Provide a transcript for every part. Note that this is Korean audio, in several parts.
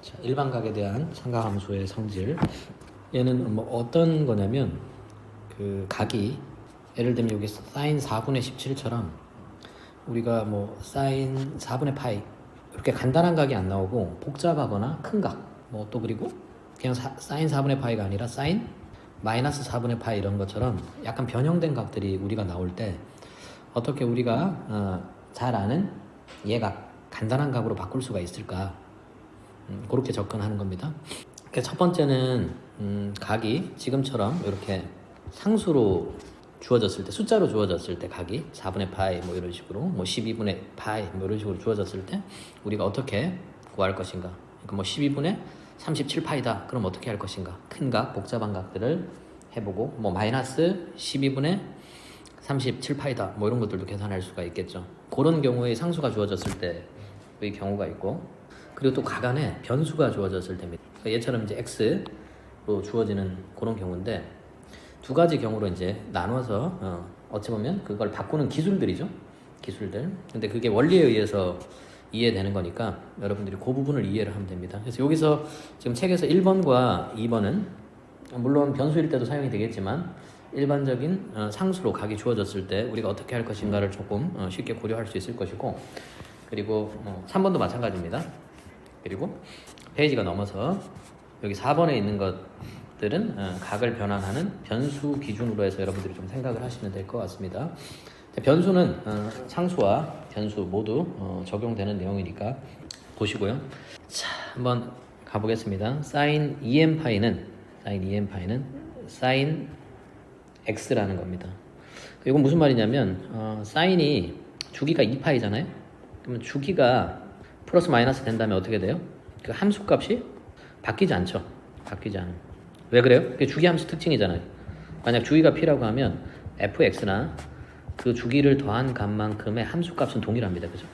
자, 일반각에 대한 삼각함수의 성질. 얘는 뭐 어떤 거냐면 그 각이 예를 들면 여기 사인 4분의 17처럼 우리가 뭐 사인 4분의 파이 이렇게 간단한 각이 안 나오고 복잡하거나 큰 각, 뭐 또 그리고 그냥 사인 4분의 파이가 아니라 사인 마이너스 4분의 파이 이런 것처럼 약간 변형된 각들이 우리가 나올 때 어떻게 우리가 잘 아는 얘각, 간단한 각으로 바꿀 수가 있을까? 그렇게 접근하는 겁니다. 첫 번째는 각이 지금처럼 이렇게 상수로 주어졌을 때, 숫자로 주어졌을 때 각이 4분의 파이 뭐 이런 식으로, 뭐 12분의 파이 뭐 이런 식으로 주어졌을 때 우리가 어떻게 구할 것인가? 그러니까 뭐 12분의 37파이다. 그럼 어떻게 할 것인가? 큰 각, 복잡한 각들을 해보고, 뭐 마이너스 12분의 37파이다. 뭐 이런 것들도 계산할 수가 있겠죠. 그런 경우에 상수가 주어졌을 때의 경우가 있고, 그리고 또 각 안에 변수가 주어졌을 때입니다. 그러니까 얘처럼 이제 x로 주어지는 그런 경우인데, 두 가지 경우로 이제 나눠서 어찌 보면 그걸 바꾸는 기술들이죠. 기술들. 근데 그게 원리에 의해서 이해되는 거니까 여러분들이 그 부분을 이해를 하면 됩니다. 그래서 여기서 지금 책에서 1번과 2번은 물론 변수일 때도 사용이 되겠지만 일반적인 상수로 각이 주어졌을 때 우리가 어떻게 할 것인가를 조금 쉽게 고려할 수 있을 것이고, 그리고 3번도 마찬가지입니다. 그리고 페이지가 넘어서 여기 4번에 있는 것들은 각을 변환하는 변수 기준으로 해서 여러분들이 좀 생각을 하시면 될 것 같습니다. 변수는 상수와 변수 모두 적용되는 내용이니까 보시고요. 자, 한번 가보겠습니다. 사인 2n파이는 사인 x라는 겁니다. 이건 무슨 말이냐면 사인이 주기가 2파이잖아요. 그러면 주기가 플러스 마이너스 된다면 어떻게 돼요? 그 함수값이 바뀌지 않죠. 바뀌지 않아요. 왜 그래요? 그게 주기 함수 특징이잖아요. 만약 주기가 p라고 하면 fx나 그 주기를 더한 값만큼의 함수값은 동일합니다. 그죠?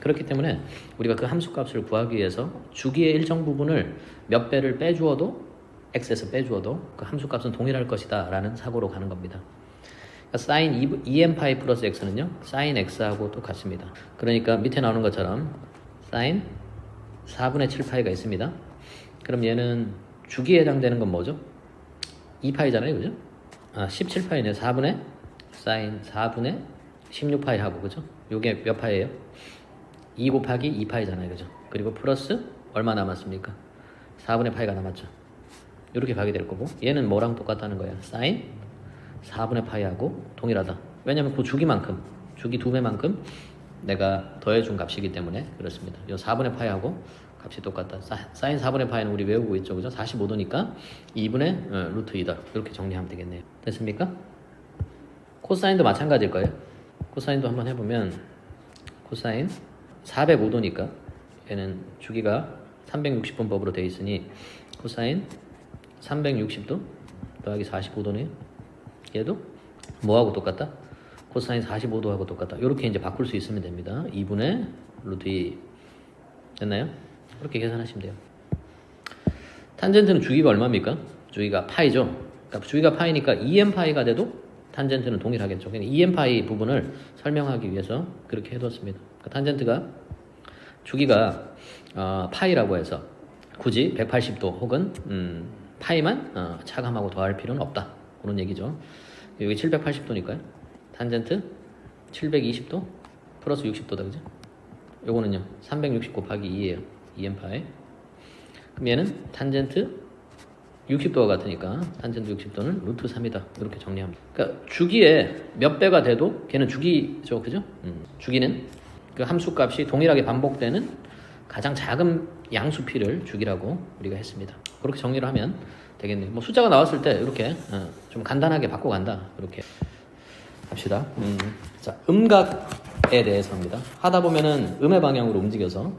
그렇기 때문에 우리가 그 함수값을 구하기 위해서 주기의 일정 부분을 몇 배를 빼주어도 x에서 빼주어도 그 함수값은 동일할 것이다 라는 사고로 가는 겁니다. 사인 2n파이 플러스 x는요 사인 x하고 똑같습니다. 그러니까 밑에 나오는 것처럼 사인 4분의 7파이가 있습니다. 그럼 얘는 주기에 해당되는 건 뭐죠? 2파이잖아요. 그죠? 17파이네요. 4분의 사인 4분의 16파이 하고, 그죠? 요게 몇 파이예요? 2 곱하기 2파이잖아요. 그죠? 그리고 플러스 얼마 남았습니까? 4분의 파이가 남았죠. 이렇게 가게 될 거고, 얘는 뭐랑 똑같다는 거야? 사인 4분의 파이하고 동일하다. 왜냐면 그 주기만큼, 주기 2배만큼 내가 더해준 값이기 때문에 그렇습니다. 이 4분의 파이하고 값이 똑같다. 사인 4분의 파이는 우리 외우고 있죠. 그죠? 45도니까 2분의 루트 2다. 이렇게 정리하면 되겠네요. 됐습니까? 코사인도 마찬가지일 거예요. 코사인도 한번 해보면 코사인 405도니까 얘는 주기가 360분법으로 되어 있으니 코사인 360도 더하기 45도네요. 얘도 뭐하고 똑같다? 코사인 45도하고 똑같다. 이렇게 이제 바꿀 수 있으면 됩니다. 2분의 루트 2 됐나요? 그렇게 계산하시면 돼요. 탄젠트는 주기가 얼마입니까? 주기가 파이죠. 그러니까 주기가 파이니까 2n파이가 돼도 탄젠트는 동일하겠죠. 그러니까 2n파이 부분을 설명하기 위해서 그렇게 해뒀습니다. 그러니까 탄젠트가 주기가 파이라고 해서 굳이 180도 혹은 파이만 차감하고 더할 필요는 없다. 그런 얘기죠. 여기 780도니까요. 탄젠트 720도 플러스 60도다. 그죠? 요거는요 360 곱하기 2예요. 2n파이. 그럼 얘는 탄젠트 60도가 같으니까 탄젠트 60도는 루트 3이다. 이렇게 정리합니다. 그러니까 주기에 몇 배가 돼도 걔는 주기죠. 그죠? 주기는 그 함수값이 동일하게 반복되는 가장 작은 양수피를 주기라고 우리가 했습니다. 그렇게 정리를 하면 되겠네요. 뭐 숫자가 나왔을 때 이렇게 좀 간단하게 바꿔간다. 이렇게 합시다. 자, 음각에 대해서입니다. 하다 보면은 음의 방향으로 움직여서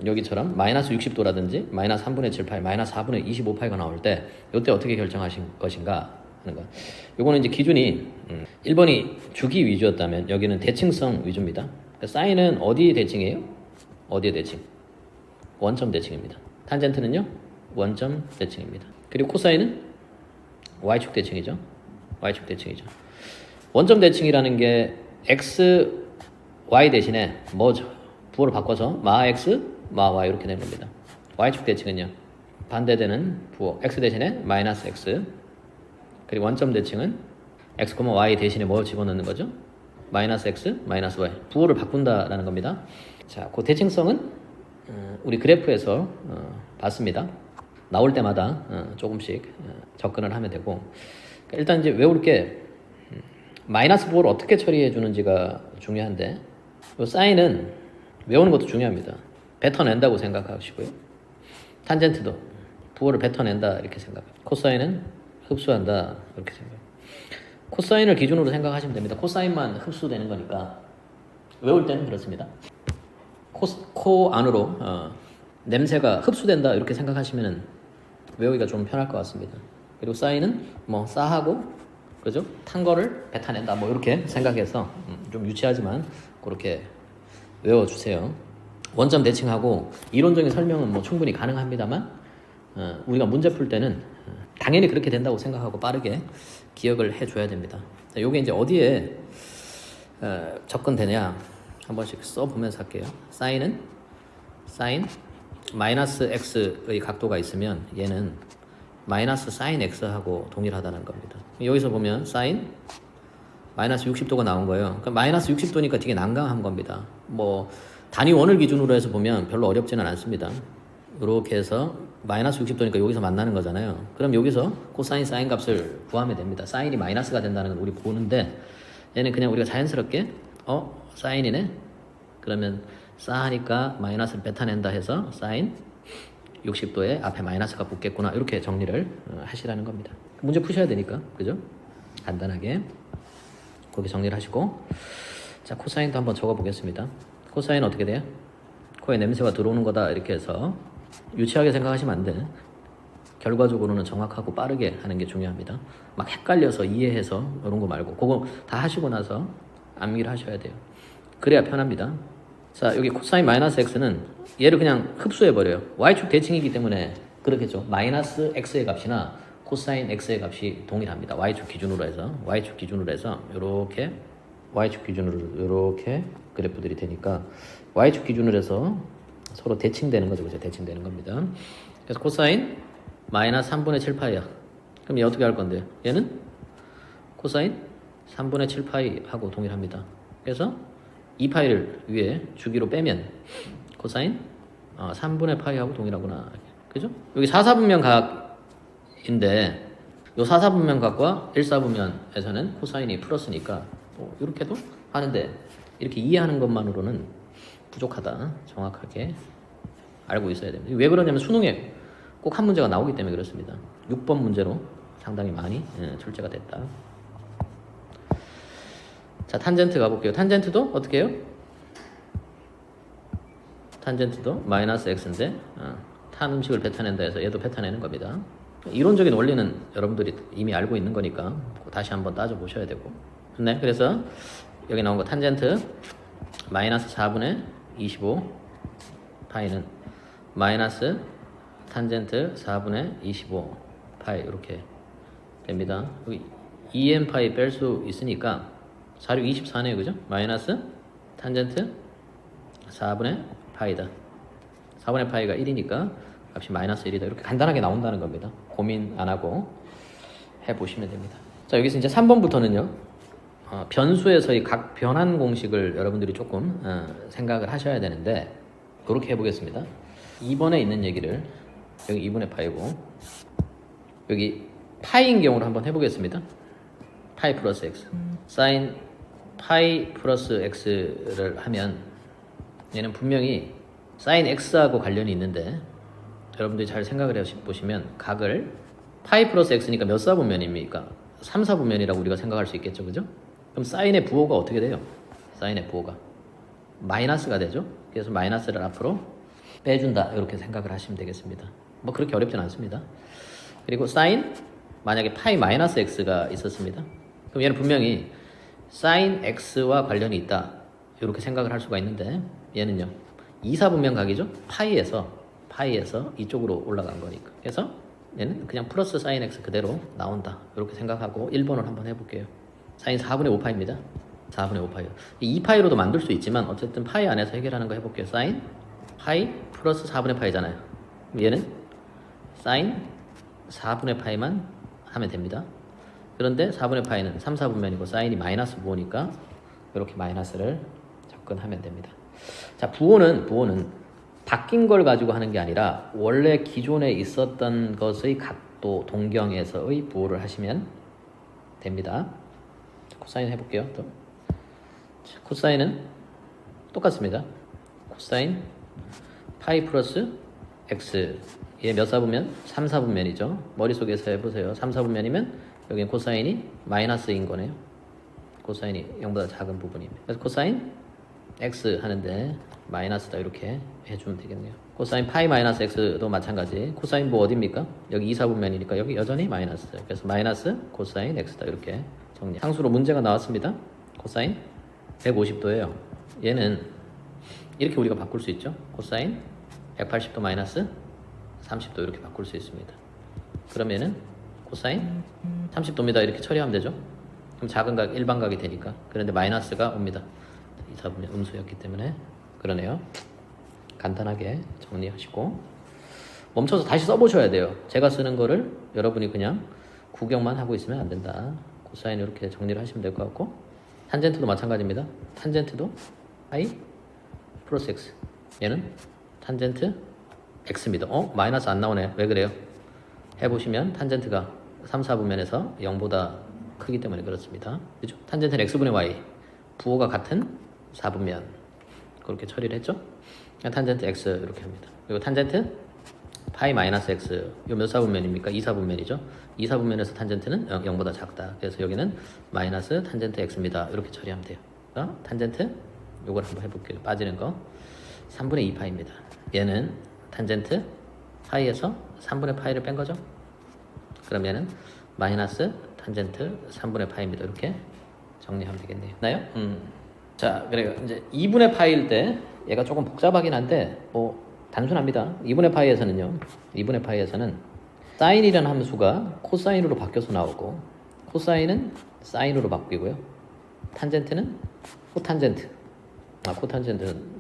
여기처럼 마이너스 60도라든지 마이너스 3분의 7파이, 마이너스 4분의 25파이가 나올 때 이때 어떻게 결정하신 것인가 하는 거. 요거는 이제 기준이 1번이 주기 위주였다면 여기는 대칭성 위주입니다. 그러니까 사인은 어디 대칭이에요? 어디의 대칭? 원점 대칭입니다. 탄젠트는요? 원점 대칭입니다. 그리고 코사인은 y축 대칭이죠. y축 대칭이죠. 원점 대칭이라는 게 x, y 대신에 뭐죠? 부호를 바꿔서 마 x, 마 y 이렇게 되는 겁니다. y축 대칭은요. 반대되는 부호 x 대신에 마이너스 x, 그리고 원점 대칭은 x, y 대신에 뭐 집어넣는 거죠? 마이너스 x, 마이너스 y. 부호를 바꾼다라는 겁니다. 자, 그 대칭성은 우리 그래프에서 봤습니다. 나올 때마다 조금씩 접근을 하면 되고, 일단 이제 외울 게 마이너스 부호를 어떻게 처리해 주는지가 중요한데, 이 사인은 외우는 것도 중요합니다. 뱉어낸다고 생각하시고요. 탄젠트도 부호를 뱉어낸다 이렇게 생각합니다. 코사인은 흡수한다 이렇게 생각합니다. 코사인을 기준으로 생각하시면 됩니다. 코사인만 흡수되는 거니까 외울 때는 그렇습니다. 코 안으로 냄새가 흡수된다 이렇게 생각하시면 외우기가 좀 편할 것 같습니다. 그리고 사인은 뭐 싸하고 그죠? 탄 거를 뱉어낸다 뭐 이렇게 생각해서 좀 유치하지만 그렇게 외워주세요. 원점 대칭하고 이론적인 설명은 뭐 충분히 가능합니다만 우리가 문제 풀 때는 당연히 그렇게 된다고 생각하고 빠르게 기억을 해줘야 됩니다. 이게 이제 어디에 접근되냐 한 번씩 써보면서 할게요. 사인은 사인 마이너스 x의 각도가 있으면 얘는 마이너스 사인 x하고 동일하다는 겁니다. 여기서 보면 사인 마이너스 60도가 나온 거예요. 그러니까 마이너스 60도니까 되게 난감한 겁니다. 뭐 단위 원을 기준으로 해서 보면 별로 어렵지는 않습니다. 이렇게 해서 마이너스 60도니까 여기서 만나는 거잖아요. 그럼 여기서 코사인 사인 값을 구하면 됩니다. 사인이 마이너스가 된다는 건 우리 보는데 얘는 그냥 우리가 자연스럽게 사인이네? 그러면 싸하니까 마이너스를 뱉어낸다 해서 사인 60도에 앞에 마이너스가 붙겠구나 이렇게 정리를 하시라는 겁니다. 문제 푸셔야 되니까 그죠? 간단하게 거기 정리를 하시고, 자 코사인도 한번 적어 보겠습니다. 코사인 어떻게 돼요? 코에 냄새가 들어오는 거다 이렇게 해서 유치하게 생각하시면 안 돼. 결과적으로는 정확하고 빠르게 하는 게 중요합니다. 막 헷갈려서 이해해서 이런 거 말고 그거 다 하시고 나서 암기를 하셔야 돼요. 그래야 편합니다. 자 여기 코사인 마이너스 x는 얘를 그냥 흡수해버려요. y축 대칭이기 때문에 그렇겠죠. 마이너스 x의 값이나 코사인 x의 값이 동일합니다. y축 기준으로 해서 이렇게 y축 기준으로 이렇게 그래프들이 되니까 y축 기준으로 해서 서로 대칭되는 거죠. 그죠? 대칭되는 겁니다. 그래서 코사인 마이너스 3분의 7파이야. 그럼 얘 어떻게 할 건데? 얘는 코사인 3분의 7파이 하고 동일합니다. 그래서 2파이를 위에 주기로 빼면 코사인 3분의 파이 하고 동일하구나. 그죠? 여기 4사분면 각인데 요 4사분면 각과 1사분면에서는 코사인이 플러스니까 이렇게도 하는데 이렇게 이해하는 것만으로는 부족하다. 정확하게 알고 있어야 됩니다. 왜 그러냐면 수능에 꼭 한 문제가 나오기 때문에 그렇습니다. 6번 문제로 상당히 많이 출제가 됐다. 자 탄젠트 가볼게요. 탄젠트도 어떻게 해요? 탄젠트도 마이너스 x인데 탄 음식을 뱉어낸다 해서 얘도 뱉어내는 겁니다. 이론적인 원리는 여러분들이 이미 알고 있는 거니까 다시 한번 따져보셔야 되고. 네, 그래서 여기 나온 거 탄젠트 마이너스 4분의 25 파이는 마이너스 탄젠트 4분의 25 파이 이렇게 됩니다. 여기 2n 파이 뺄 수 있으니까 4, 6, 24네요. 그죠? 마이너스 탄젠트 4분의 파이다. 4분의 파이가 1이니까 값이 마이너스 1이다. 이렇게 간단하게 나온다는 겁니다. 고민 안 하고 해보시면 됩니다. 자 여기서 이제 3번부터는요. 변수에서의 각 변환 공식을 여러분들이 조금 생각을 하셔야 되는데 그렇게 해보겠습니다. 2번에 있는 얘기를 여기 2분의 파이고 여기 파이인 경우로 한번 해보겠습니다. 파이 플러스 x 사인 파이 플러스 x를 하면 얘는 분명히 사인 x하고 관련이 있는데 여러분들이 잘 생각을 해보시면 각을 파이 플러스 x니까 몇 사분면입니까? 3사분면이라고 우리가 생각할 수 있겠죠. 그죠? 그럼 사인의 부호가 어떻게 돼요? 사인의 부호가 마이너스가 되죠. 그래서 마이너스를 앞으로 빼준다 이렇게 생각을 하시면 되겠습니다. 뭐 그렇게 어렵진 않습니다. 그리고 사인 만약에 파이 마이너스 x가 있었습니다. 그럼 얘는 분명히 사인 x와 관련이 있다 이렇게 생각을 할 수가 있는데 얘는요 2사분면 각이죠. 파이에서 이쪽으로 올라간 거니까 그래서 얘는 그냥 플러스 사인 x 그대로 나온다 이렇게 생각하고 1번을 한번 해볼게요. 사인 4분의 5파입니다. 4분의 5파이요. 이 2파이로도 만들 수 있지만 어쨌든 파이 안에서 해결하는 거 해볼게요. 사인 파이 플러스 4분의 파이잖아요. 얘는 사인 4분의 파이만 하면 됩니다. 그런데 4분의 파이는 3, 4분면이고 사인이 마이너스 부호니까 이렇게 마이너스를 접근하면 됩니다. 자, 부호는 바뀐 걸 가지고 하는 게 아니라 원래 기존에 있었던 것의 각도 동경에서의 부호를 하시면 됩니다. 코사인 해볼게요. 또. 자, 코사인은 똑같습니다. 코사인 파이 플러스 x, 얘 몇 사분면? 3, 4분면이죠. 머릿속에서 해보세요. 3, 4분면이면 여기는 코사인이 마이너스인 거네요. 코사인이 0보다 작은 부분입니다. 그래서 코사인 x 하는데 마이너스다 이렇게 해주면 되겠네요. 코사인 파이 마이너스 x도 마찬가지. 코사인 뭐 어딥니까? 여기 2, 4분면이니까 여기 여전히 마이너스. 그래서 마이너스 코사인 x다 이렇게 정리. 상수로 문제가 나왔습니다. 코사인 150도예요. 얘는 이렇게 우리가 바꿀 수 있죠. 코사인 180도 마이너스 30도 이렇게 바꿀 수 있습니다. 그러면은 코사인 30도입니다. 이렇게 처리하면 되죠. 그럼 작은 각 일반각이 되니까. 그런데 마이너스가 옵니다. 2, 4분면 음수였기 때문에 그러네요. 간단하게 정리하시고 멈춰서 다시 써보셔야 돼요. 제가 쓰는 거를 여러분이 그냥 구경만 하고 있으면 안 된다. 코사인 이렇게 정리를 하시면 될 것 같고 탄젠트도 마찬가지입니다. 탄젠트도 파이 플러스 x, 얘는 탄젠트 x입니다. 마이너스 안 나오네. 왜 그래요? 해보시면 탄젠트가 3, 4분면에서 0보다 크기 때문에 그렇습니다. 그죠? 탄젠트는 x분의 y, 부호가 같은 4분면 그렇게 처리를 했죠. 탄젠트 x 이렇게 합니다. 그리고 탄젠트 파이 마이너스 x, 요 몇 사분면입니까? 2, 4분면이죠. 2, 4분면에서 탄젠트는 0보다 작다. 그래서 여기는 마이너스 탄젠트 x입니다. 이렇게 처리하면 돼요. 탄젠트 요걸 한번 해볼게요. 빠지는 거 3분의 2 파이입니다. 얘는 탄젠트 파이에서 3분의 파이를 뺀 거죠. 그러면은 마이너스 탄젠트 3분의 파이입니다. 이렇게 정리하면 되겠네요. 나요? 자, 그래요. 이제 2분의 파이일 때 얘가 조금 복잡하긴 한데 뭐 단순합니다. 2분의 파이에서는요. 2분의 파이에서는 사인이라는 함수가 코사인으로 바뀌어서 나오고 코사인은 사인으로 바뀌고요. 탄젠트는 코탄젠트. 코탄젠트는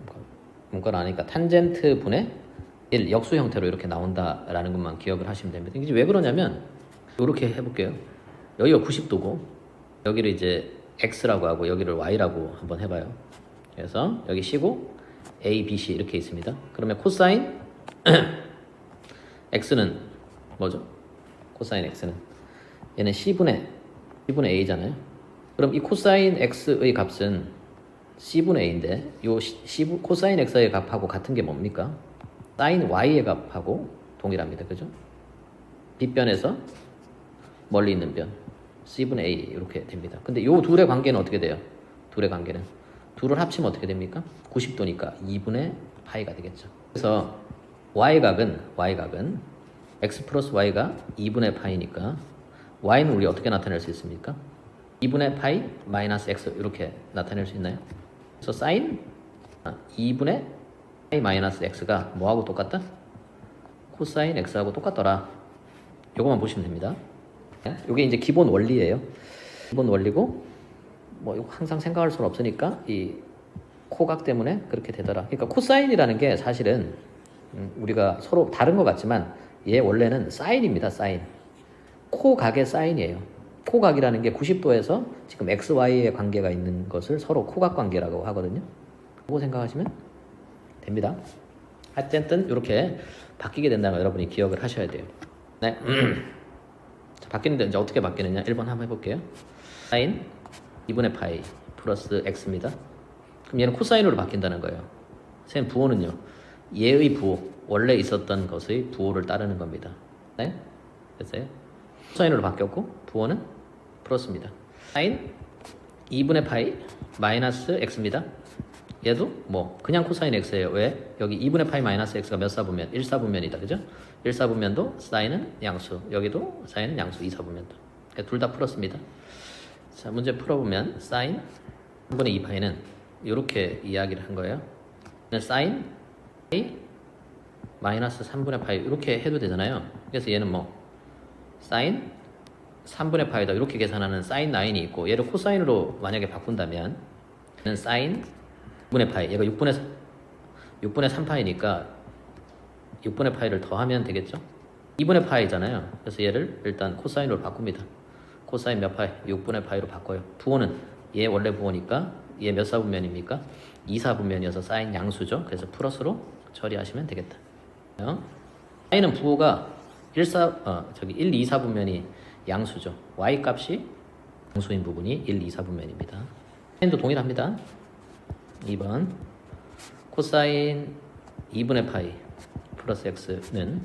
문과는 아니니까 탄젠트 분의 1 역수 형태로 이렇게 나온다라는 것만 기억을 하시면 됩니다. 이게 왜 그러냐면 이렇게 해볼게요. 여기가 90도고 여기를 이제 x라고 하고 여기를 y라고 한번 해봐요. 그래서 여기 C고 A, B, C 이렇게 있습니다. 그러면 코사인 x는 뭐죠? 코사인 x는 얘는 C분의 A잖아요. 그럼 이 코사인 x의 값은 C분의 A인데 요 코사인 x의 값하고 같은 게 뭡니까? 사인 y의 값하고 동일합니다. 그죠? 빗변에서 멀리 있는 변 C분의 A 이렇게 됩니다. 근데 요 둘의 관계는 어떻게 돼요? 둘의 관계는 둘을 합치면 어떻게 됩니까? 90도니까 2분의 파이가 되겠죠. 그래서 y각은 x 플러스 y가 2분의 파이니까 y는 우리 어떻게 나타낼 수 있습니까? 2분의 파이 마이너스 x 이렇게 나타낼 수 있나요? 그래서 사인 2분의 파이 마이너스 x가 뭐하고 똑같다? 코사인 x하고 똑같더라. 요것만 보시면 됩니다. 이게 이제 기본 원리예요. 기본 원리고 뭐 항상 생각할 수는 없으니까 이 코각 때문에 그렇게 되더라. 그러니까 코사인이라는 게 사실은 우리가 서로 다른 것 같지만 얘 원래는 사인입니다. 사인. 코각의 사인이에요. 코각이라는 게 90도에서 지금 x, y의 관계가 있는 것을 서로 코각 관계라고 하거든요. 그거 생각하시면 됩니다. 어쨌든 이렇게 바뀌게 된다는 걸 여러분이 기억을 하셔야 돼요. 네. 자, 바뀌는데 이제 어떻게 바뀌느냐? 1번 한번 해볼게요. 사인 2분의 파이 플러스 x입니다. 그럼 얘는 코사인으로 바뀐다는 거예요. 선생님 부호는요. 얘의 부호, 원래 있었던 것의 부호를 따르는 겁니다. 네? 됐어요? 코사인으로 바뀌었고 부호는 플러스입니다. 사인 2분의 파이 마이너스 x입니다. 얘도 뭐 그냥 코사인 x예요. 왜? 여기 2분의 파이 마이너스 x가 몇 사분면? 1사분면이다. 그죠? 1사분면도 사인은 양수, 여기도 사인은 양수 2사분면도. 둘 다 플러스입니다. 자, 문제 풀어보면 사인 3분의 2파이는 이렇게 이야기를 한 거예요. 사인 파이 마이너스 3분의 파이 이렇게 해도 되잖아요. 그래서 얘는 뭐 사인 3분의 파이다 이렇게 계산하는 사인 라인이 있고 얘를 코사인으로 만약에 바꾼다면 얘는 사인 6분의 파이, 얘가 6분의 3파이니까 6분의 파이를 더하면 되겠죠? 2분의 파이잖아요. 그래서 얘를 일단 코사인으로 바꿉니다. 코사인 몇 파이? 6분의 파이로 바꿔요. 부호는 얘 원래 부호니까 얘 몇 사분면입니까? 2사분면이어서 사인 양수죠. 그래서 플러스로 처리하시면 되겠다. 사인은 부호가 1, 2, 4분면이 양수죠. y 값이 양수인 부분이 1, 2, 4분면입니다. 사인도 동일합니다. 2번 코사인 2분의 파이 플러스 x는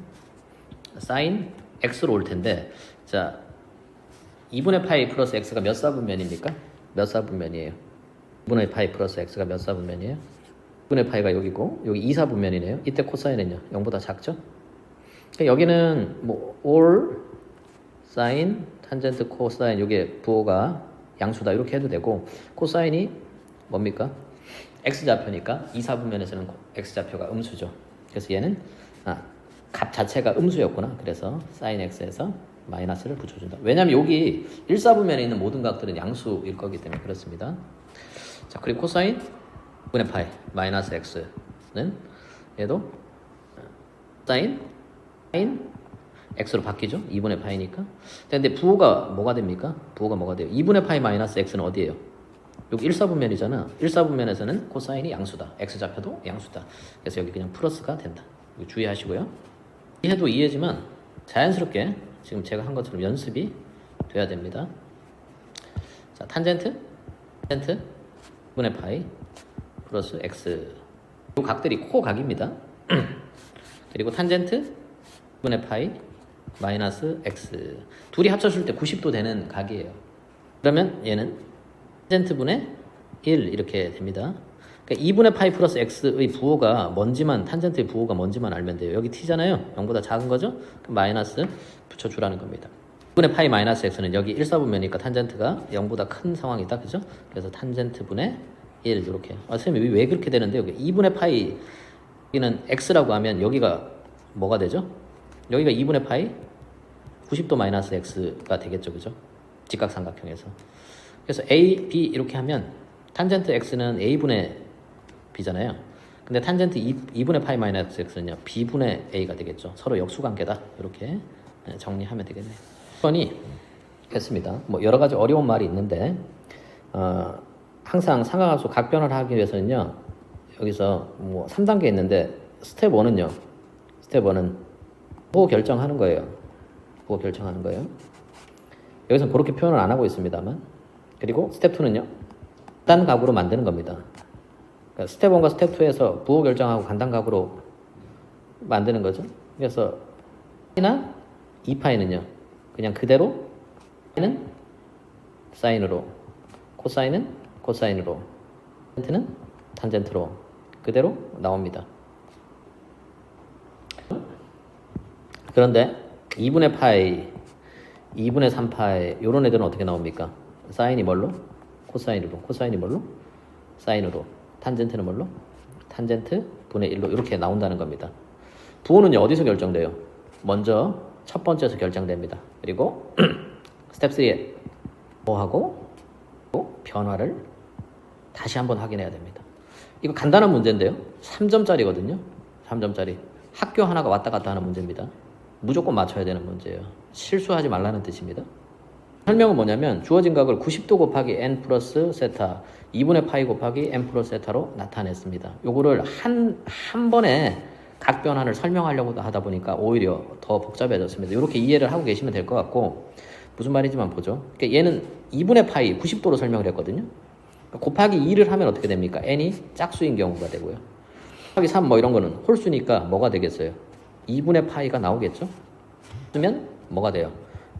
사인 x로 올 텐데, 자 2분의 파이 플러스 x가 몇 사분면입니까? 몇 사분면이에요? 2분의 파이 플러스 x가 몇 사분면이에요? 2분의 파이가 여기고 여기 2사분면이네요. 이때 코사인은요 0보다 작죠? 그러니까 여기는 뭐 all 사인 탄젠트 코사인, 이게 부호가 양수다 이렇게 해도 되고, 코사인이 뭡니까? x좌표니까 2사분면에서는 x좌표가 음수죠. 그래서 얘는 값 자체가 음수였구나. 그래서 사인 x에서 마이너스를 붙여준다. 왜냐하면 여기 1사분면에 있는 모든 각들은 양수일 거기 때문에 그렇습니다. 자, 그리고 코사인 2분의 파이 마이너스 x는 얘도 사인 x로 바뀌죠. 2분의 파이니까. 근데 부호가 뭐가 됩니까? 부호가 뭐가 돼요? 2분의 파이 마이너스 x는 어디예요? 여기 1사분면이잖아. 1사분면에서는 코사인이 양수다. x좌표도 양수다. 그래서 여기 그냥 플러스가 된다. 이거 주의하시고요. 이해도 이해지만 자연스럽게 지금 제가 한 것처럼 연습이 돼야 됩니다. 자, 탄젠트 2분의 파이 플러스 x. 이 각들이 코각입니다. 그리고 탄젠트 2분의 파이 마이너스 x. 둘이 합쳐줄 때 90도 되는 각이에요. 그러면 얘는 탄젠트 분의 1 이렇게 됩니다. 그러니까 2분의 파이 플러스 x의 부호가 뭔지만, 탄젠트의 부호가 뭔지만 알면 돼요. 여기 t잖아요. 0보다 작은 거죠? 그럼 마이너스 붙여주라는 겁니다. 2분의 파이 마이너스 x는 여기 1사분면이니까 탄젠트가 0보다 큰 상황이다. 그죠? 그래서 탄젠트 분의 1 이렇게. 선생님 왜 그렇게 되는데, 여기 2분의 파이 여기는 x라고 하면 여기가 뭐가 되죠? 여기가 2분의 파이 90도 마이너스 x가 되겠죠. 그죠? 직각삼각형에서. 그래서 a, b 이렇게 하면 탄젠트 x는 a분의 b잖아요. 근데 탄젠트 2분의 파이 마이너스 x는요 b분의 a가 되겠죠. 서로 역수관계다. 이렇게 정리하면 되겠네요. 1번이 했습니다. 뭐 여러 가지 어려운 말이 있는데 항상 삼각함수 각변을 하기 위해서는요, 여기서 뭐 3단계 있는데 스텝 1은요, 스텝 1은 부호 결정하는 거예요. 부호 결정하는 거예요. 여기서 그렇게 표현을 안 하고 있습니다만, 그리고 스텝 2는요 간단각으로 만드는 겁니다. 그러니까 스텝 1과 스텝 2에서 부호 결정하고 간단각으로 만드는 거죠. 그래서 파이나 2파이는요 그냥 그대로, 파이는 사인으로, 코사인은 코사인으로, 탄젠트는 탄젠트로 그대로 나옵니다. 그런데 2분의 파이, 2분의 3파이 이런 애들은 어떻게 나옵니까? 사인이 뭘로? 코사인으로. 코사인이 뭘로? 사인으로. 탄젠트는 뭘로? 탄젠트 분의 1로 이렇게 나온다는 겁니다. 부호는요 어디서 결정돼요? 먼저 첫 번째에서 결정됩니다. 그리고 스텝 3에 부호하고 변화를 다시 한번 확인해야 됩니다. 이거 간단한 문제인데요. 3점짜리거든요. 3점짜리. 학교 하나가 왔다 갔다 하는 문제입니다. 무조건 맞춰야 되는 문제예요. 실수하지 말라는 뜻입니다. 설명은 뭐냐면 주어진 각을 90도 곱하기 n 플러스 세타 2분의 파이 곱하기 n 플러스 세타로 나타냈습니다. 요거를 한 번에 각 변환을 설명하려고 하다 보니까 오히려 더 복잡해졌습니다. 이렇게 이해를 하고 계시면 될 것 같고, 무슨 말인지만 보죠. 그러니까 얘는 2분의 파이 90도로 설명을 했거든요. 그러니까 곱하기 2를 하면 어떻게 됩니까? n이 짝수인 경우가 되고요. 곱하기 3 뭐 이런 거는 홀수니까 뭐가 되겠어요? 2분의 파이가 나오겠죠? 쓰면 뭐가 돼요?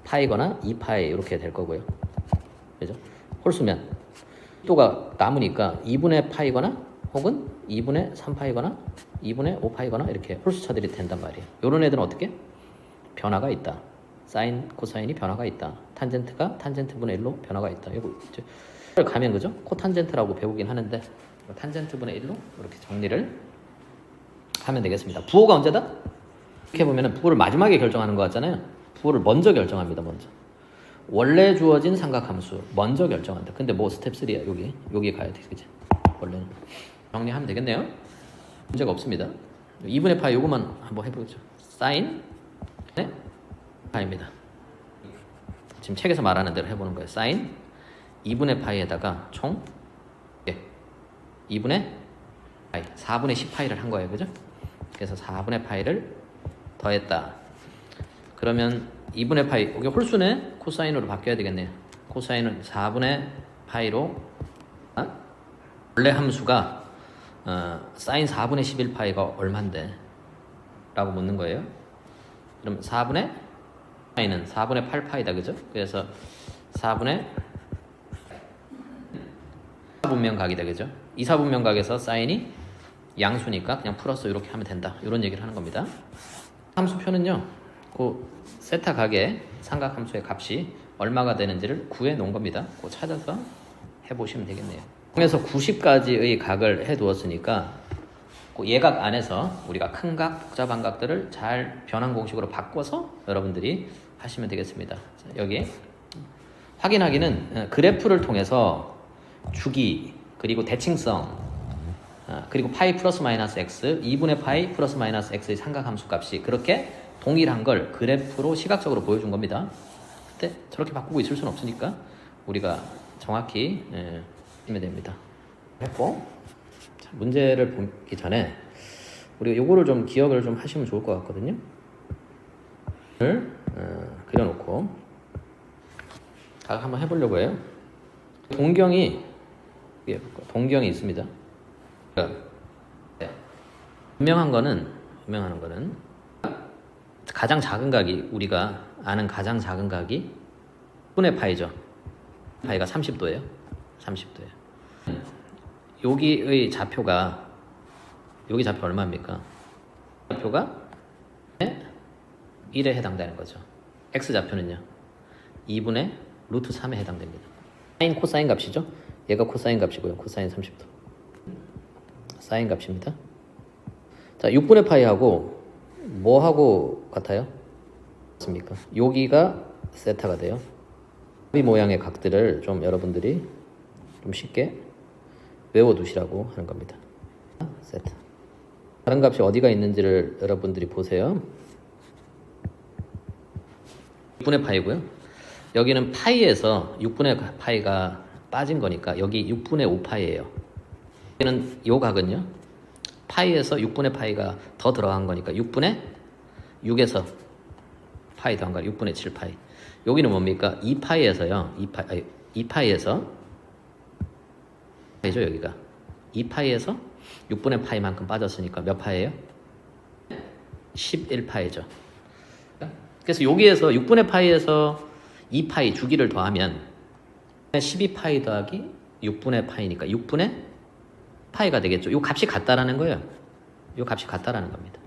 파이거나 2파이 이렇게 될 거고요. 그죠? 홀수면 도가 남으니까 2분의 파이거나 혹은 2분의 3파이거나 2분의 5파이거나 이렇게 홀수차들이 된단 말이에요. 이런 애들은 어떻게? 변화가 있다. 사인, 코사인이 변화가 있다. 탄젠트가 탄젠트 분의 1로 변화가 있다. 이거 이제 가면 그죠? 코탄젠트라고 배우긴 하는데 탄젠트 분의 1로 이렇게 정리를 하면 되겠습니다. 부호가 언제다? 이렇게 보면은 부호를 마지막에 결정하는 것 같잖아요. 부호를 먼저 결정합니다. 먼저 원래 주어진 삼각함수 먼저 결정한다. 근데 뭐 스텝 3야. 여기 가야 돼. 그치? 원래는 정리하면 되겠네요. 문제가 없습니다. 2분의 파이 요거만 한번 해보죠. 사인 네? 파이입니다. 지금 책에서 말하는 대로 해보는 거예요. 사인 2분의 파이에다가 총 2분의 파이 4분의 10파이를 한 거예요. 그죠? 그래서 4분의 파이를 더했다. 그러면 2분의 파이 이게 홀수는 코사인으로 바뀌어야 되겠네요. 코사인은 4분의 파이로 원래 함수가 사인 4분의 11파이가 얼만데? 라고 묻는 거예요. 그럼 4분의 파이는 4분의 8파이다. 그죠? 그래서 4분의 4분면각이다. 그죠? 2사분면각에서 사인이 양수니까 그냥 풀어서 이렇게 하면 된다. 이런 얘기를 하는 겁니다. 함수표는요. 그 세타 각의 삼각함수의 값이 얼마가 되는지를 구해 놓은 겁니다. 그거 찾아서 해보시면 되겠네요. 0에서 90까지의 각을 해두었으니까 그 예각 안에서 우리가 큰 각, 복잡한 각들을 잘 변환 공식으로 바꿔서 여러분들이 하시면 되겠습니다. 자, 여기 확인하기는 그래프를 통해서 주기 그리고 대칭성 그리고 파이 플러스 마이너스 x 2분의 파이 플러스 마이너스 x의 삼각함수 값이 그렇게 동일한 걸 그래프로 시각적으로 보여준 겁니다. 근데 저렇게 바꾸고 있을 수는 없으니까 우리가 정확히 하면 됩니다. 했고 자, 문제를 보기 전에 우리가 요거를 좀 기억을 좀 하시면 좋을 것 같거든요. 그려놓고 각 한번 해보려고 해요. 동경이 있습니다. 분명한 거는 가장 작은 각이 우리가 아는 가장 작은 각이 10분의 파이죠. 파이가 30도예요. 30도예요. 여기의 좌표가 여기 좌표 얼마입니까? 좌표가 1에 해당되는 거죠. x 좌표는요. 2분의 루트 3에 해당됩니다. 사인 코사인 값이죠. 얘가 코사인 값이고요. 코사인 30도. 사인 값입니다. 자, 6분의 파이하고 뭐하고 같아요? 맞습니까? 여기가 세타가 돼요. 이 모양의 각들을 좀 여러분들이 좀 쉽게 외워두시라고 하는 겁니다. 세타. 다른 값이 어디가 있는지를 여러분들이 보세요. 6분의 파이고요. 여기는 파이에서 6분의 파이가 빠진 거니까 여기 6분의 5파이예요. 여기는 요 각은요. 파이에서 6분의 파이가 더 들어간 거니까 6분의 6에서 파이 더한 거 6분의 7파이. 여기는 뭡니까? 2파이에서요. 2파이에서 파이죠 여기가. 2파이에서 6분의 파이만큼 빠졌으니까 몇 파이예요? 11파이죠. 그래서 여기에서 6분의 파이에서 2파이 주기를 더하면 12파이 더하기 6분의 파이니까 6분의 파이가 되겠죠. 이 값이 같다라는 거예요. 이 값이 같다라는 겁니다.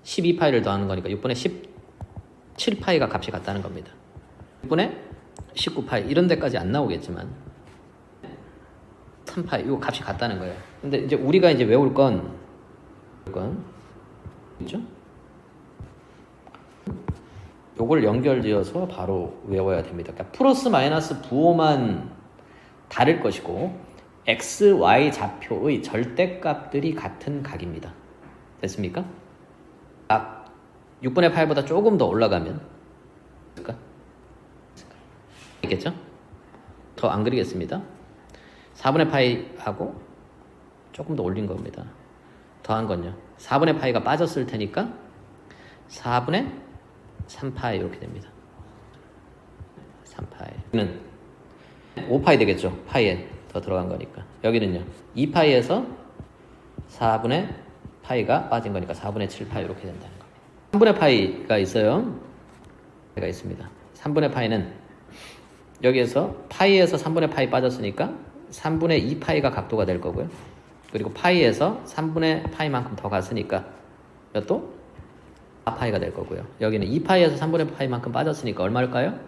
12파이를 더하는 거니까 6분의 17파이가 값이 같다는 겁니다. 6분의 19파이 이런 데까지 안 나오겠지만 3파이 이 값이 같다는 거예요. 근데 이제 우리가 이제 외울 건 있죠? 요걸 연결지어서 바로 외워야 됩니다. 그러니까 플러스 마이너스 부호만 다를 것이고 x, y 좌표의 절대값들이 같은 각입니다. 됐습니까? 각 6분의 8보다 조금 더 올라가면 있겠죠? 더 안 그리겠습니다. 4분의 파이하고 조금 더 올린 겁니다. 더한 건요. 4분의 파이가 빠졌을 테니까 4분의 3파이 이렇게 됩니다. 3파이는 5파이 되겠죠. 파이에 더 들어간 거니까. 여기는요. 2파이에서 4분의 파이가 빠진 거니까 4분의 7파이 이렇게 된다는 겁니다. 3분의 파이가 있어요. 파이가 있습니다. 3분의 파이는 여기에서 파이에서 3분의 파이 빠졌으니까 3분의 2파이가 각도가 될 거고요. 그리고 파이에서 3분의 파이만큼 더 갔으니까 또 4파이가 될 거고요. 여기는 2파이에서 3분의 파이만큼 빠졌으니까 얼마일까요?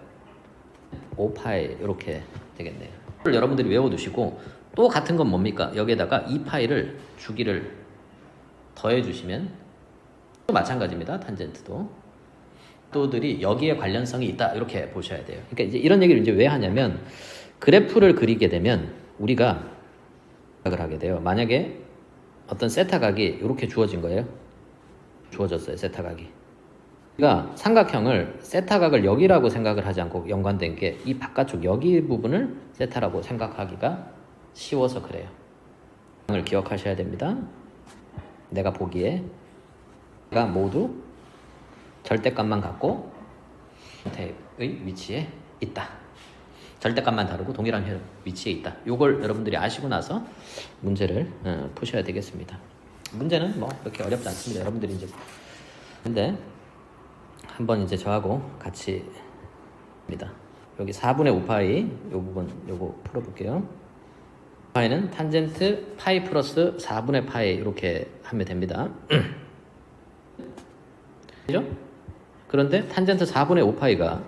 5파이 이렇게 되겠네요. 여러분들이 외워두시고 또 같은 건 뭡니까? 여기에다가 2파이를 주기를 더해주시면 또 마찬가지입니다. 탄젠트도 또들이 여기에 관련성이 있다 이렇게 보셔야 돼요. 그러니까 이제 이런 얘기를 이제 왜 하냐면 그래프를 그리게 되면 우리가 생각을 하게 돼요. 만약에 어떤 세타 각이 이렇게 주어진 거예요. 주어졌어요. 세타 각이. 그러니까 삼각형을 세타 각을 여기라고 생각을 하지 않고 연관된 게 이 바깥쪽 여기 부분을 세타라고 생각하기가 쉬워서 그래요. 을 기억하셔야 됩니다. 내가 보기에 가 모두 절대값만 갖고 형태의 위치에 있다. 절대값만 다르고 동일한 위치에 있다. 이걸 여러분들이 아시고 나서 문제를 푸셔야 되겠습니다. 문제는 뭐 그렇게 어렵지 않습니다. 여러분들이 이제 근데 한번 이제 저하고 같이 입니다. 여기 4분의 5파이 요 부분 요거 풀어볼게요. 파이는 탄젠트 파이 플러스 4분의 파이 이렇게 하면 됩니다. 그죠? 그런데 탄젠트 4분의 5파이가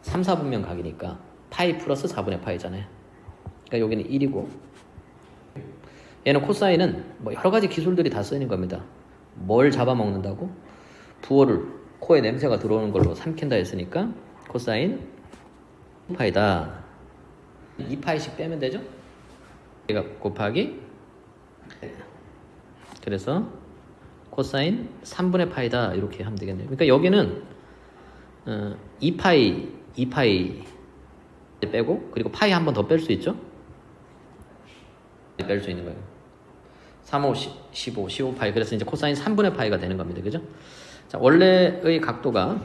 3, 4분면 각이니까 파이 플러스 4분의 파이잖아요. 그러니까 여기는 1이고 얘는 코사인은 뭐 여러 가지 기술들이 다 쓰이는 겁니다. 뭘 잡아먹는다고? 부호를 코에 냄새가 들어오는 걸로 삼킨다 했으니까 코사인 파이다. 2파이씩 빼면 되죠? 얘가 곱하기 그래서 코사인 3분의 파이다 이렇게 하면 되겠네요. 그러니까 여기는 2파이 빼고 그리고 파이 한 번 더 뺄 수 있죠? 뺄 수 있는 거예요. 3, 5, 15, 15파이 그래서 이제 코사인 3분의 파이가 되는 겁니다. 그죠? 자, 원래의 각도가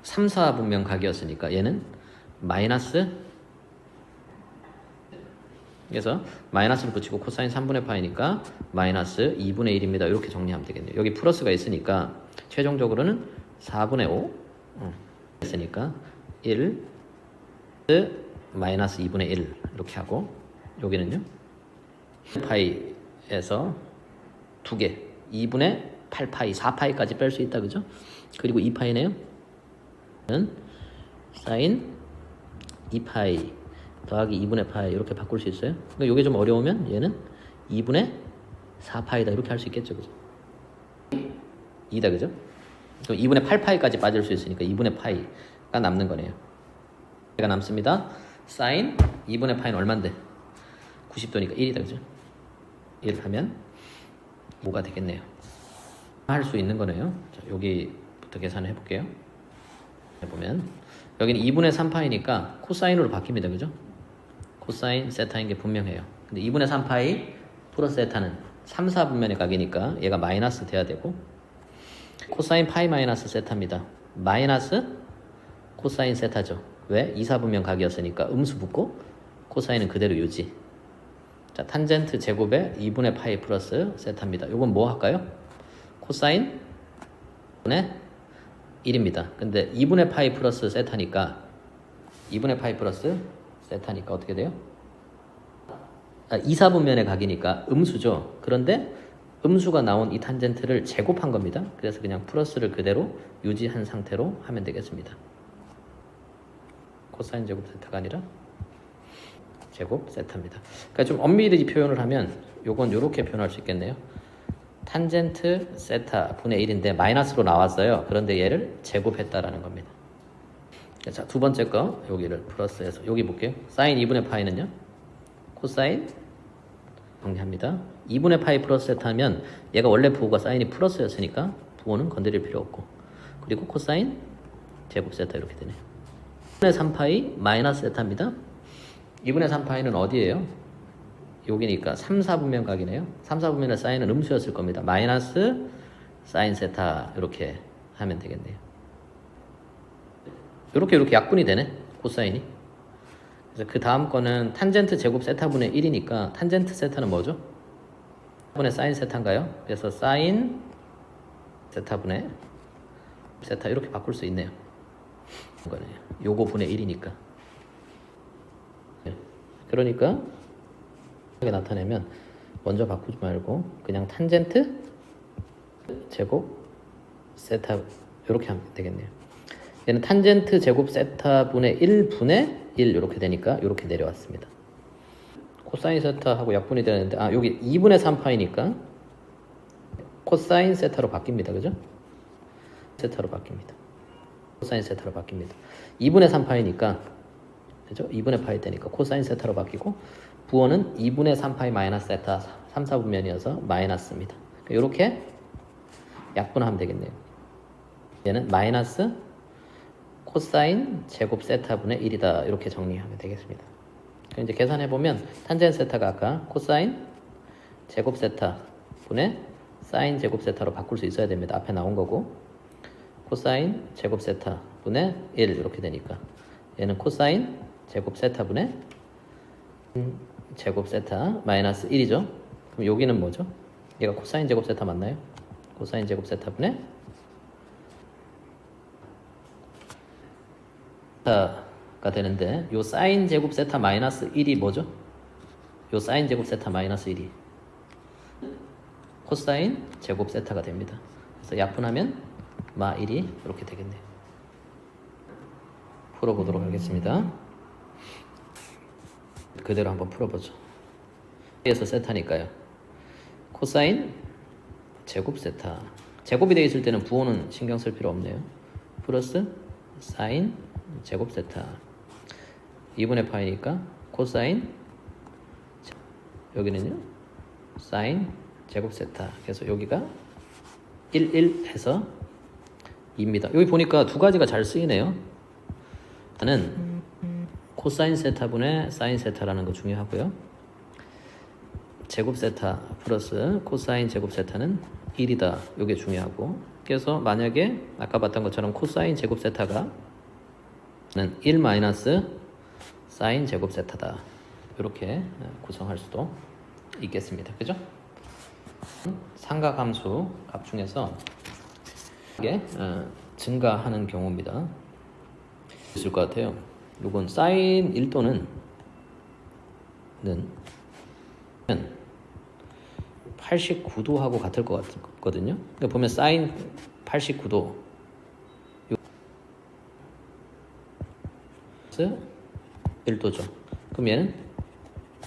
3, 4분면 각이었으니까 얘는 마이너스 그래서 마이너스를 붙이고 코사인 3분의 파이니까 마이너스 2분의 1입니다. 이렇게 정리하면 되겠네요. 여기 플러스가 있으니까 최종적으로는 4분의 5 있으니까 1 마이너스 2분의 1 이렇게 하고 여기는요 파이에서 2개 2분의 8파이 4파이까지 뺄 수 있다 그죠? 그리고 2파이네요 사인 2파이 더하기 2분의 파이 이렇게 바꿀 수 있어요. 그러니까 이게 좀 어려우면 얘는 2분의 4파이다 이렇게 할 수 있겠죠 그죠? 2다 그죠? 그럼 2분의 8파이까지 빠질 수 있으니까 2분의 파이가 남는 거네요. 가 남습니다. 사인 2분의 파이는 얼만데? 90도니까 1이다 그죠? 1 하면 5가 되겠네요. 할 수 있는 거네요. 자, 여기부터 계산을 해볼게요. 해보면 여기는 2분의 3파이니까 코사인으로 바뀝니다. 그죠? 코사인 세타인 게 분명해요. 근데 2분의 3파이 플러스 세타는 3, 4분면의 각이니까 얘가 마이너스 돼야 되고 코사인 파이 마이너스 세타입니다. 마이너스 코사인 세타죠. 왜? 2, 4분면 각이었으니까 음수 붙고 코사인은 그대로 유지. 자, 탄젠트 제곱에 2분의 파이 플러스 세타입니다. 이건 뭐 할까요? 코사인 분의 1입니다. 근데 2분의 파이 플러스 세타니까 2분의 파이 플러스 세타니까 어떻게 돼요? 2, 4분면의 각이니까 음수죠. 그런데 음수가 나온 이 탄젠트를 제곱한 겁니다. 그래서 그냥 플러스를 그대로 유지한 상태로 하면 되겠습니다. 코사인 제곱 세타가 아니라 제곱 세타입니다. 그러니까 좀 엄밀히 표현을 하면 요건 이렇게 표현할 수 있겠네요. 탄젠트 세타 분의 1인데 마이너스로 나왔어요. 그런데 얘를 제곱했다라는 겁니다. 자, 두 번째 거 여기를 플러스해서 여기 볼게요. 사인 2분의 파이는요. 코사인 정리합니다. 2분의 파이 플러스 세타면 얘가 원래 부호가 사인이 플러스였으니까 부호는 건드릴 필요 없고 그리고 코사인 제곱 세타 이렇게 되네요. 2분의 3파이 마이너스 세타입니다. 2분의 3파이는 어디예요? 여기니까 3, 4분면 각이네요. 3, 4분면의 사인은 음수였을 겁니다. 마이너스 사인 세타 이렇게 하면 되겠네요. 이렇게 약분이 되네. 코사인이. 그래서 그 다음 거는 탄젠트 제곱 세타분의 1이니까 탄젠트 세타는 뭐죠? 분의 사인 세타인가요? 그래서 사인 세타분의 세타 이렇게 바꿀 수 있네요. 이거네요. 요거 분의 1이니까. 그러니까 이렇게 나타내면 먼저 바꾸지 말고 그냥 탄젠트 제곱 세타 이렇게 하면 되겠네요. 얘는 탄젠트 제곱 세타분의 1분의 1 이렇게 되니까 이렇게 내려왔습니다. 코사인 세타하고 약분이 되는데 여기 2분의 3파이니까 코사인 세타로 바뀝니다. 그죠? 세타로 바뀝니다. 코사인 세타로 바뀝니다. 2분의 3파이니까 그죠? 2분의 파이 되니까 코사인 세타로 바뀌고 부호는 2분의 3파이 마이너스 세타 3, 4분면이어서 마이너스입니다. 이렇게 약분하면 되겠네요. 얘는 마이너스 코사인 제곱 세타분의 1이다. 이렇게 정리하면 되겠습니다. 그럼 이제 계산해보면 탄젠 세타가 아까 코사인 제곱 세타분의 사인 제곱 세타로 바꿀 수 있어야 됩니다. 앞에 나온 거고 코사인 제곱 세타분의 1 이렇게 되니까 얘는 코사인 제곱 세타분의 제곱 세타 마이너스 1이죠. 그럼 여기는 뭐죠? 얘가 코사인 제곱 세타 맞나요? 코사인 제곱 세타분의 가 되는데 요 사인 제곱 세타 마이너스 1이 뭐죠? 요 사인 제곱 세타 마이너스 1이 코사인 제곱 세타가 됩니다. 그래서 약분하면 마 1이 이렇게 되겠네요. 풀어보도록 하겠습니다. 그대로 한번 풀어보죠. 여기에서 세타니까요. 코사인 제곱 세타. 제곱이 되어 있을 때는 부호는 신경 쓸 필요 없네요. 플러스 사인 제곱 세타 2분의 파이니까 코사인 여기는요 사인 제곱 세타. 그래서 여기가 1, 1 해서 2입니다. 여기 보니까 두 가지가 잘 쓰이네요. 하나는 코사인 세타분의 사인 세타라는 거 중요하고요. 제곱 세타 플러스 코사인 제곱 세타는 1이다. 이게 중요하고. 그래서 만약에 아까 봤던 것처럼 코사인 제곱 세타가 는 1 마이너스 사인 제곱 세타다. 이렇게 구성할 수도 있겠습니다. 그죠? 삼각함수 값 중에서 이게 증가하는 경우입니다. 있을 것 같아요. 이건 사인 1도는 89도하고 같을 것 같거든요. 그러니까 보면 사인 89도 1도죠. 그럼 얘는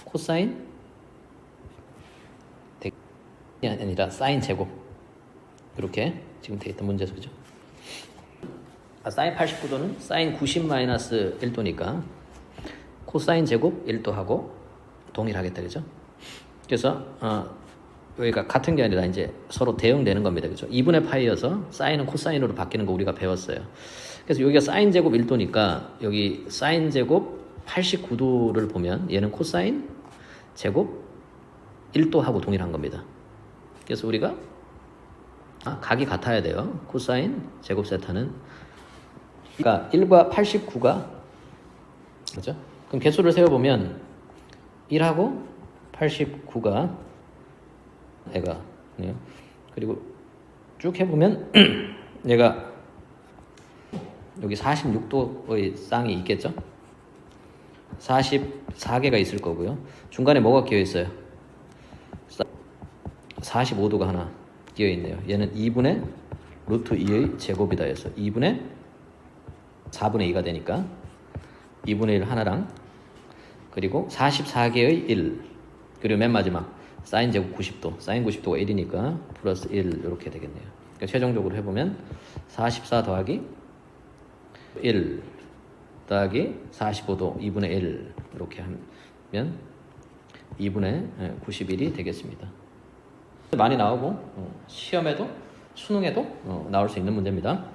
코사인 아니라 사인 제곱 이렇게 지금 되어 있던 문제에서 그죠? 사인 89도는 사인 90 마이너스 1도니까 코사인 제곱 1도하고 동일하겠다 그죠? 그래서 여기가 같은 게 아니라 이제 서로 대응되는 겁니다. 그죠? 2분의 파이여서 사인은 코사인으로 바뀌는 거 우리가 배웠어요. 그래서 여기가 사인 제곱 1도니까 여기 사인 제곱 89도를 보면 얘는 코사인 제곱 1도하고 동일한 겁니다. 그래서 우리가 각이 같아야 돼요. 코사인 제곱 세타는 그러니까 1과 89가 그죠? 그럼 개수를 세어보면 1하고 89가 얘가 그리고 쭉 해보면 얘가 여기 46도의 쌍이 있겠죠? 44개가 있을 거고요. 중간에 뭐가 끼어 있어요? 45도가 하나 끼어 있네요. 얘는 2분의 루트 2의 제곱이다 해서 2분의 4분의 2가 되니까 2분의 1 하나랑 그리고 44개의 1 그리고 맨 마지막 사인 제곱 90도 사인 90도가 1이니까 플러스 1 이렇게 되겠네요. 그러니까 최종적으로 해보면 44 더하기 1 더하기 45도 2분의 1 이렇게 하면 2분의 91이 되겠습니다. 많이 나오고 시험에도 수능에도 나올 수 있는 문제입니다.